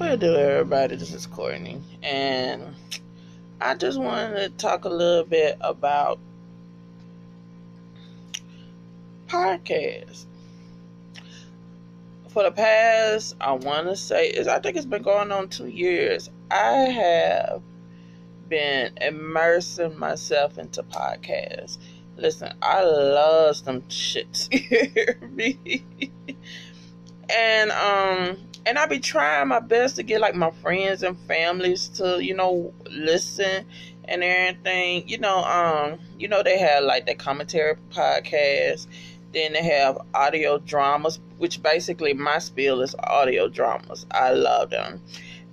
Well, hello everybody, this is Courtney, and I just wanted to talk a little bit about podcasts. For the past, I think it's been going on 2 years. I have been immersing myself into podcasts. Listen, I love some shits. You hear me? And I be trying my best to get like my friends and families to, listen and everything. They have like the commentary podcast. Then they have audio dramas, which basically my spiel is audio dramas. I love them.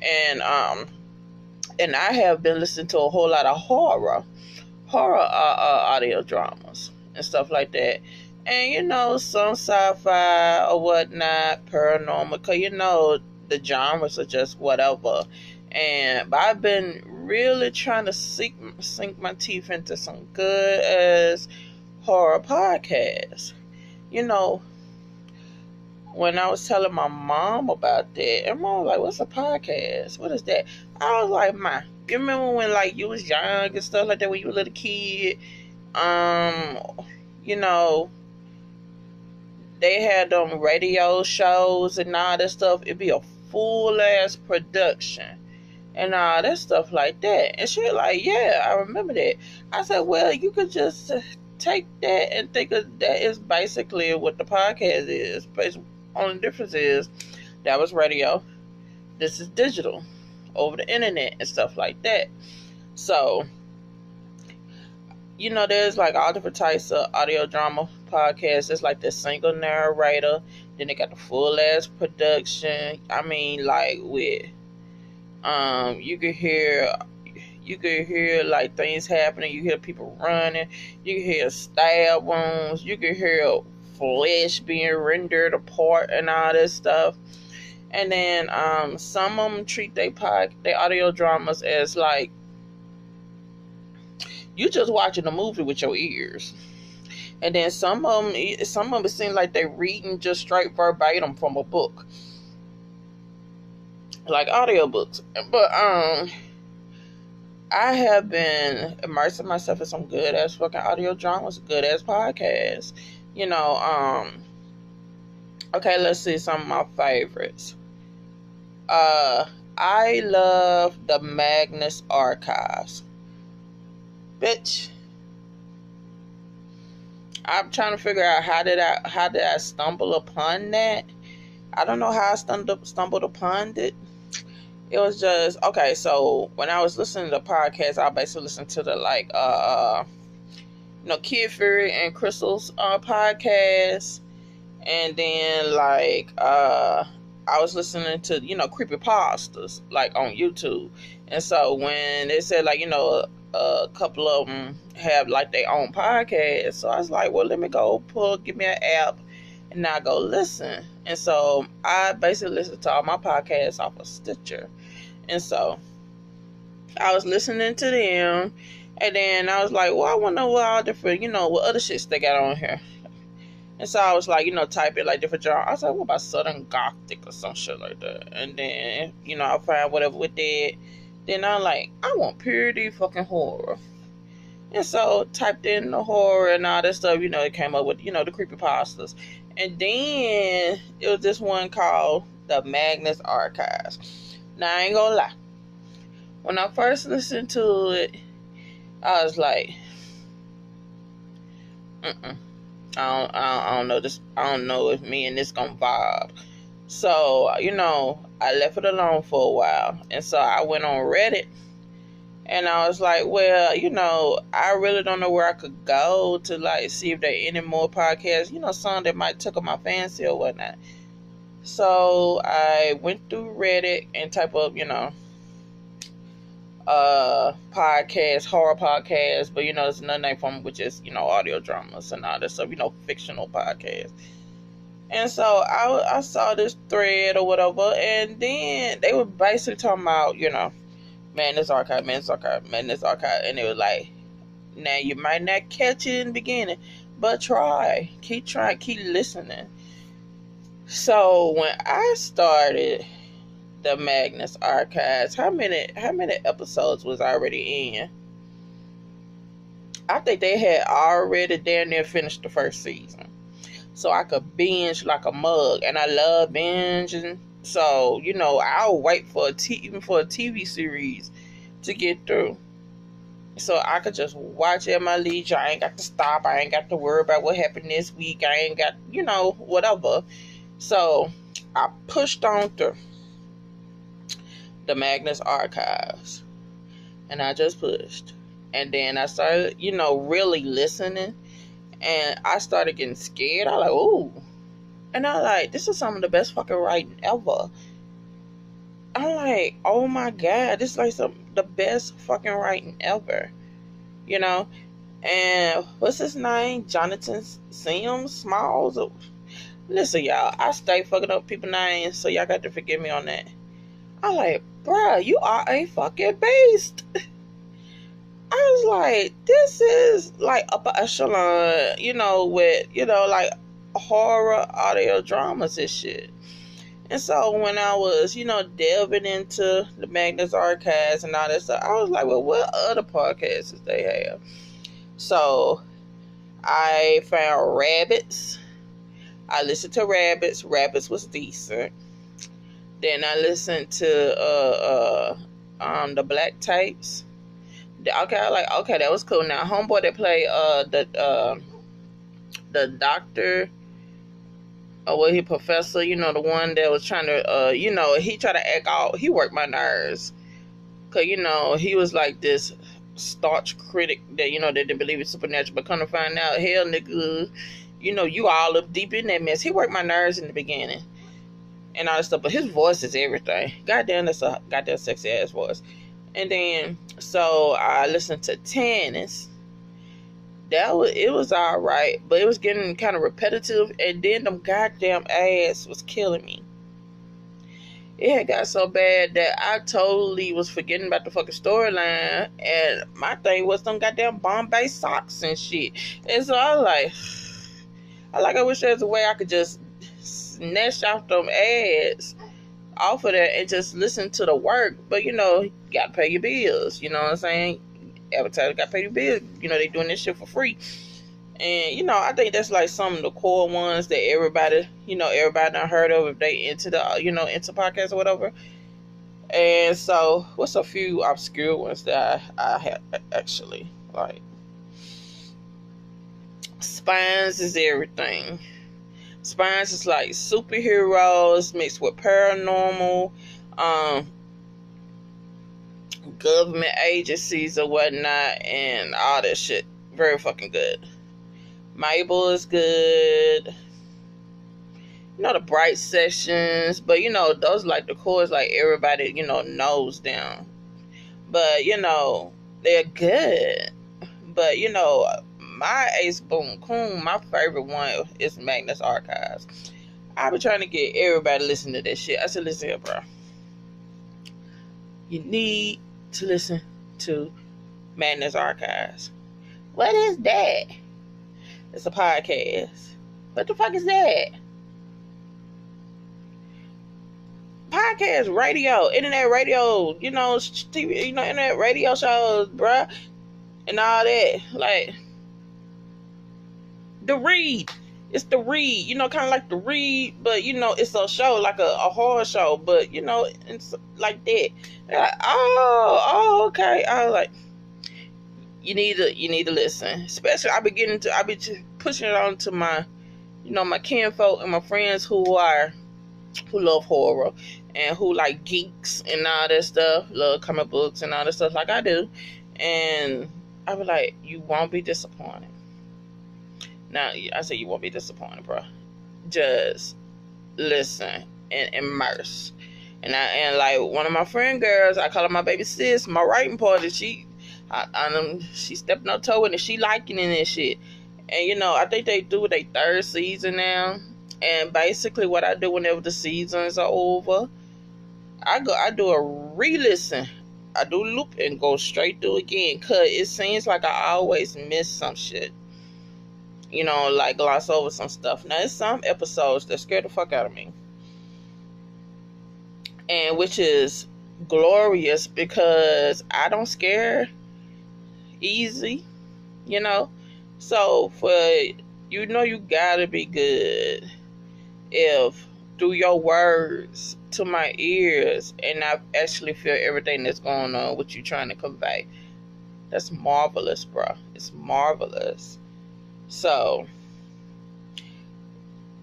And I have been listening to a whole lot of horror audio dramas and stuff like that. And some sci-fi or whatnot, paranormal, because the genres are just whatever. But I've been really trying to sink my teeth into some good as horror podcasts. When I was telling my mom about that, and mom was like, "What's a podcast? What is that?" I was like, "Ma, you remember when like you was young and stuff like that when you were a little kid? You know, they had them radio shows and all that stuff. It'd be a full ass production and all that stuff like that." And she was like, "Yeah, I remember that." I said, "Well, you could just take that and think of that is basically what the podcast is. But only difference is that was radio. This is digital over the internet and stuff like that." So, there's like all different types of audio drama podcasts. It's like the single narrator. Then they got the full ass production. I mean, like with you could hear like things happening. You hear people running. You can hear stab wounds. You can hear flesh being rendered apart and all this stuff. And then some of them treat their audio dramas as like you just watching a movie with your ears. And then some of them it seems like they're reading just straight verbatim from a book, like audiobooks. But I have been immersing myself in some good ass fucking audio dramas, good ass podcasts. Okay, let's see some of my favorites. I love the Magnus Archives. Bitch, I'm trying to figure out how did I stumble upon that. I don't know how I stumbled upon it. It was just okay. So when I was listening to the podcast, I basically listened to the Kid Fury and Crystal's podcast, and then I was listening to creepypastas like on YouTube, and so when they said a couple of them have like their own podcast, so I was like, well, let me go give me an app, and I go listen. And so I basically listen to all my podcasts off of Stitcher. And so I was listening to them, and then I was like, well, I want to know what all different, what other shits they got on here. And so I was like, type it like different genres. I was like, what about Southern Gothic or some shit like that? And then, I find whatever with that. Then I'm like, I want purity fucking horror. And so typed in the horror and all that stuff, it came up with, the creepypastas. And then it was this one called the Magnus Archives. Now, I ain't gonna lie. When I first listened to it, I was like, I don't know this. I don't know if me and this gonna vibe. So, I left it alone for a while. And so I went on Reddit. And I was like, well, I really don't know where I could go to, like, see if there are any more podcasts. Some that might tickle my fancy or whatnot. So I went through Reddit and type up, podcast, horror podcast. But, there's another name for them, which is, audio dramas and all that stuff, fictional podcasts. And so I saw this thread or whatever. And then they were basically talking about, Magnus Archive. And it was like, now you might not catch it in the beginning, but keep listening. So when I started the Magnus Archives. How many episodes was already in? I think they had already damn near finished the first season. So I could binge like a mug. And I love binging. So, I'll wait for even for a TV series to get through. So I could just watch at my leisure. I ain't got to stop. I ain't got to worry about what happened this week. I ain't got, whatever. So I pushed on through the Magnus Archives. And I just pushed. And then I started, really listening. And I started getting scared. I was like, ooh. And I was like, this is some of the best fucking writing ever. I'm like, oh my God, this is like the best fucking writing ever. And what's his name? Jonathan Smalls? Listen, y'all, I stay fucking up people's names, so y'all got to forgive me on that. I'm like, bruh, you are a fucking beast. I was like, this is like upper echelon, with, like horror audio dramas and shit. And so when I was, delving into the Magnus Archives and all that stuff, I was like, well, what other podcasts do they have? So I found Rabbits. I listened to Rabbits. Rabbits was decent. Then I listened to the Black Tapes. Okay, I like, okay, that was cool. Now, homeboy that played the doctor, he professor, the one that was trying to, he tried to act out. He worked my nerves. Because, he was like this staunch critic that, that didn't believe in supernatural. But come to find out, hell, nigga, you all up deep in that mess. He worked my nerves in the beginning. And all that stuff. But his voice is everything. Goddamn, that's a goddamn sexy ass voice. And then, so I listened to Tennis. It was all right, but it was getting kind of repetitive, and then them goddamn ads was killing me. It had got so bad that I totally was forgetting about the fucking storyline, and my thing was them goddamn Bombay socks and shit. And so I was like, I wish there was a way I could just snatch off them ads off of that and just listen to the work. But you gotta pay your bills. You know what I'm saying? Advertisers got to pay your bills. They doing this shit for free. And, I think that's like some of the core ones that everybody done heard of if they into the, into podcasts or whatever. And so, what's a few obscure ones that I have actually like? Spines is everything. Spines is like superheroes mixed with paranormal, government agencies or whatnot, and all that shit. Very fucking good. Mabel is good. The Bright Sessions, but those like the cores, like everybody knows them. But they're good. But my Ace Boom Coon, my favorite one is Magnus Archives. I've been trying to get everybody to listen to this shit. I said, listen here, bro. You need to listen to Magnus Archives. What is that? It's a podcast. What the fuck is that? Podcast, radio, internet radio, TV, internet radio shows, bruh, and all that. Like, The Read. It's The Read, kind of like The Read, but, it's a show, like a horror show, but, it's like that. Like, okay. I was like, you need to listen. Especially, I be pushing it on to my, my kinfolk and my friends who love horror and who like geeks and all that stuff, love comic books and all that stuff like I do. And I was like, you won't be disappointed. Now, I say you won't be disappointed, bro. Just listen and immerse. And like one of my friend girls, I call her my baby sis, my writing party, she stepping her toe in it, she liking it and shit. And I think they do their third season now. And basically what I do whenever the seasons are over, I do a re-listen. I do loop and go straight through again, cause it seems like I always miss some shit. Like gloss over some stuff. Now, there's some episodes that scare the fuck out of me. and which is glorious because I don't scare easy, you know. So for you gotta be good if through your words to my ears and I actually feel everything that's going on, what you trying to convey. That's marvelous, bro. It's marvelous. So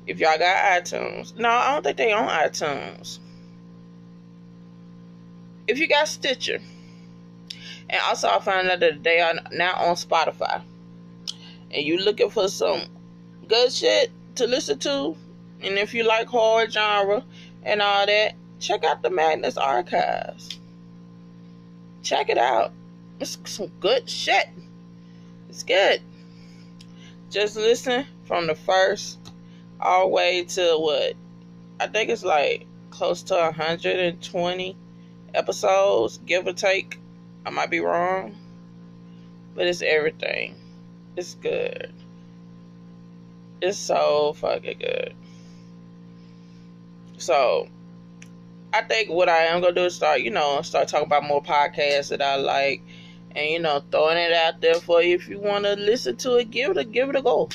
if y'all got iTunes, no, I don't think they own iTunes. If you got Stitcher, and also I found out that they are now on Spotify, and you looking for some good shit to listen to, and if you like horror genre and all that, check out the Magnus Archives. Check it out. It's some good shit. It's good. Just listen from the first all the way to what I think it's like close to 120 episodes, give or take. I might be wrong, but it's everything. It's good. It's so fucking good. So I think what I am gonna do is start talking about more podcasts that I like, and throwing it out there for you. If you want to listen to it, give it a go.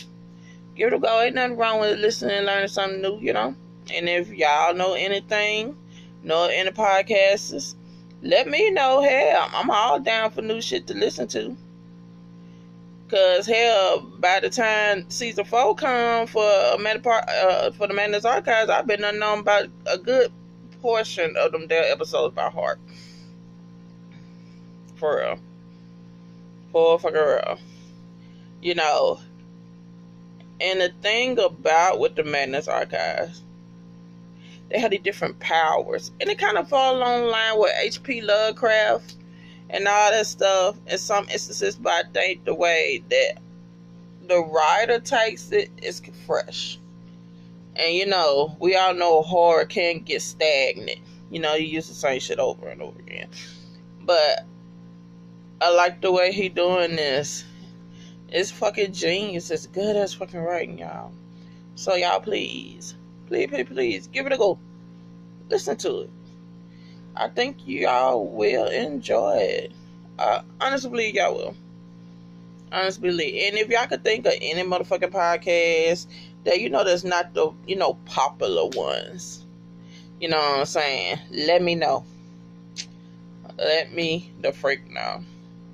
Give it a go. Ain't nothing wrong with listening and learning something new, And if y'all know anything, know any podcasts, let me know. Hell, I'm all down for new shit to listen to. Cause hell, by the time season 4 come for the Magnus Archives, I've been unknown about a good portion of them their episodes by heart. For real. For fucking real. And the thing about with the Magnus Archives, they had these different powers. And it kind of fall along the line with H.P. Lovecraft and all that stuff in some instances, but I think the way that the writer takes it is fresh. And we all know horror can get stagnant. You use the same shit over and over again. But I like the way he doing this. It's fucking genius. It's good as fucking writing, y'all. So y'all please, give it a go. Listen to it. I think y'all will enjoy it. Honestly, y'all will. Honestly. And if y'all could think of any motherfucking podcast that that's not the popular ones, you know what I'm saying, let me know. Let me the freak know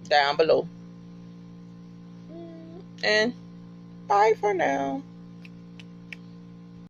down below. And bye for now.